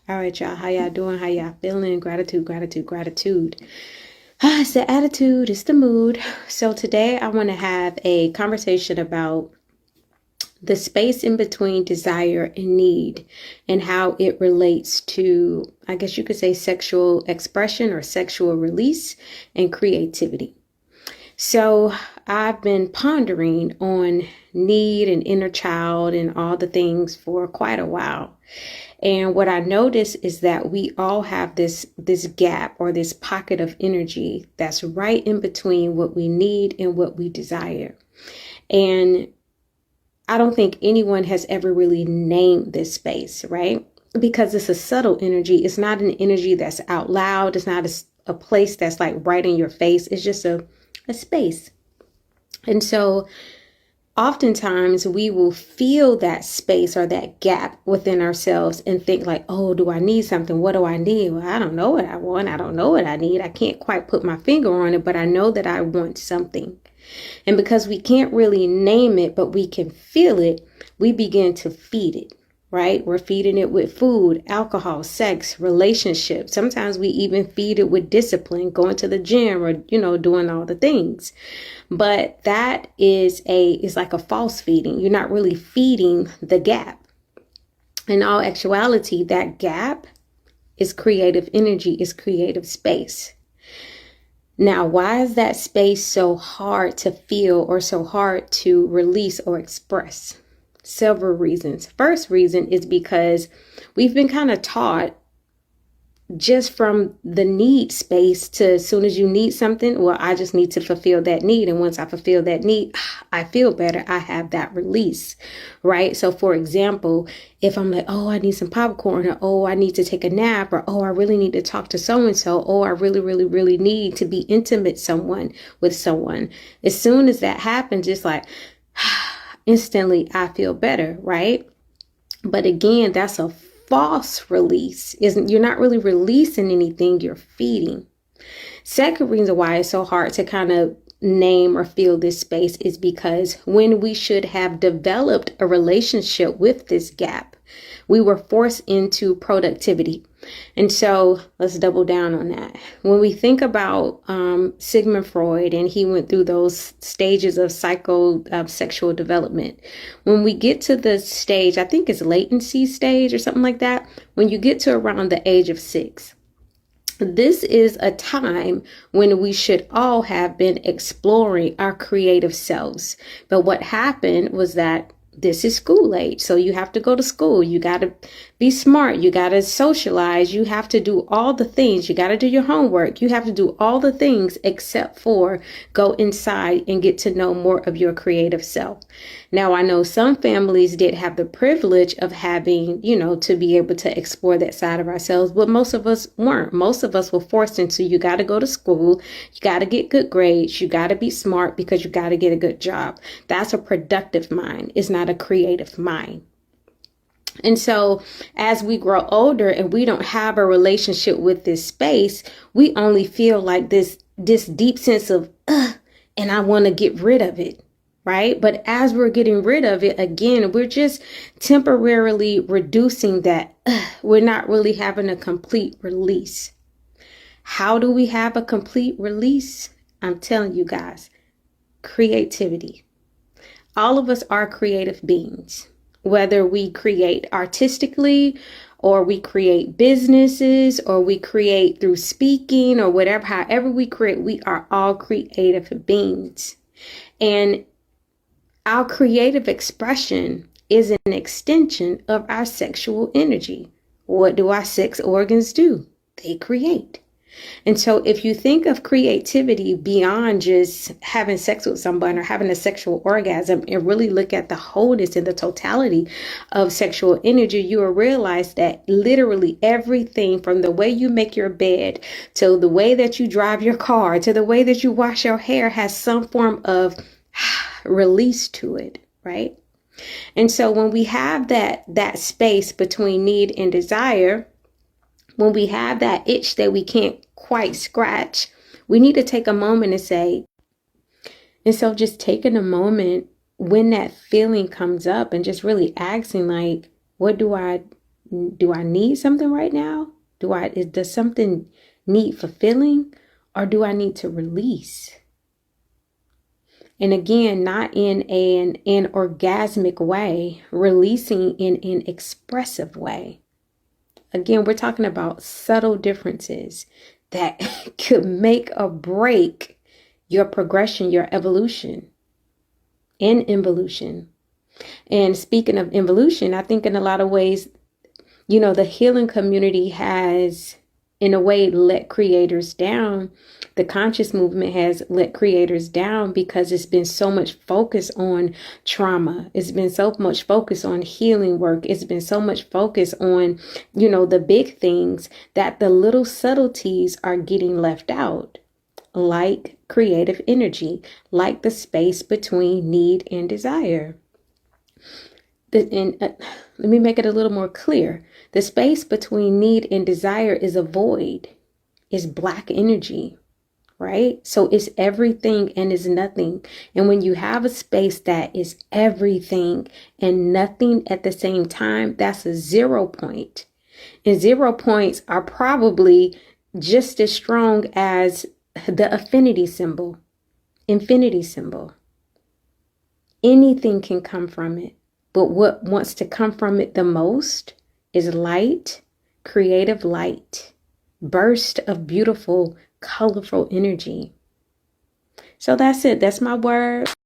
All right, y'all. How y'all doing? How y'all feeling? Gratitude, gratitude, gratitude. It's the attitude, it's the mood. So today I want to have a conversation about the space in between desire and need and how it relates to, I guess you could say, sexual expression or sexual release and creativity. So I've been pondering on need and inner child and all the things for quite a while. And what I notice is that we all have this gap or this pocket of energy that's right in between what we need and what we desire. And I don't think anyone has ever really named this space, right? Because it's a subtle energy. It's not an energy that's out loud. It's not a place that's like right in your face. It's just a space. And so oftentimes we will feel that space or that gap within ourselves and think like, oh, do I need something? What do I need? Well, I don't know what I want. I don't know what I need. I can't quite put my finger on it, but I know that I want something. And because we can't really name it, but we can feel it, we begin to feed it, right? We're feeding it with food, alcohol, sex, relationships. Sometimes we even feed it with discipline, going to the gym or, doing all the things. But that is like a false feeding. You're not really feeding the gap. In all actuality, that gap is creative energy, is creative space. Now, why is that space so hard to feel or so hard to release or express? Several reasons. First reason is because we've been kind of taught just from the need space to as soon as you need something, well, I just need to fulfill that need. And once I fulfill that need, I feel better. I have that release, right? So for example, if I'm like, oh, I need some popcorn, or oh, I need to take a nap, or oh, I really need to talk to so-and-so, oh, I really, really, really need to be intimate with someone. As soon as that happens, it's like, instantly I feel better, right? But again, that's a false release. You're not really releasing anything, you're feeding. Second reason why it's so hard to kind of name or feel this space is because when we should have developed a relationship with this gap, we were forced into productivity. And so let's double down on that. When we think about Sigmund Freud, and he went through those stages of sexual development. When we get to the stage, I think it's latency stage or something like that, when you get to around the age of 6, this is a time when we should all have been exploring our creative selves. But what happened was that this is school age. So you have to go to school. You got to be smart. You got to socialize. You have to do all the things. You got to do your homework. You have to do all the things except for go inside and get to know more of your creative self. Now, I know some families did have the privilege of having, to be able to explore that side of ourselves, but most of us weren't. Most of us were forced into, you got to go to school. You got to get good grades. You got to be smart because you got to get a good job. That's a productive mind. It's not a creative mind. And so as we grow older and we don't have a relationship with this space, we only feel like this deep sense of, and I want to get rid of it, right? But as we're getting rid of it, again, we're just temporarily reducing that. We're not really having a complete release. How do we have a complete release? I'm telling you guys, creativity. All of us are creative beings. Whether we create artistically or we create businesses or we create through speaking or whatever, however we create, we are all creative beings. And our creative expression is an extension of our sexual energy. What do our sex organs do? They create. And so if you think of creativity beyond just having sex with someone or having a sexual orgasm and really look at the wholeness and the totality of sexual energy, you will realize that literally everything from the way you make your bed to the way that you drive your car to the way that you wash your hair has some form of release to it, right? And so when we have that space between need and desire, when we have that itch that we can't quite scratch, we need to take a moment and say, and so just taking a moment when that feeling comes up and just really asking like, what do I Do I need something right now? Does something need fulfilling, or do I need to release? And again, not in an orgasmic way, releasing in an expressive way. Again, we're talking about subtle differences that could make or break your progression, your evolution and involution. And speaking of involution, I think in a lot of ways, the healing community has, in a way, let creators down. The conscious movement has let creators down because it's been so much focus on trauma. It's been so much focus on healing work. It's been so much focus on, the big things, that the little subtleties are getting left out, like creative energy, like the space between need and desire. Let me make it a little more clear. The space between need and desire is a void. It's black energy, right? So it's everything and is nothing. And when you have a space that is everything and nothing at the same time, that's a 0 point. And 0 points are probably just as strong as the infinity symbol. Anything can come from it. But what wants to come from it the most is light, creative light, burst of beautiful, colorful energy. So that's it. That's my word.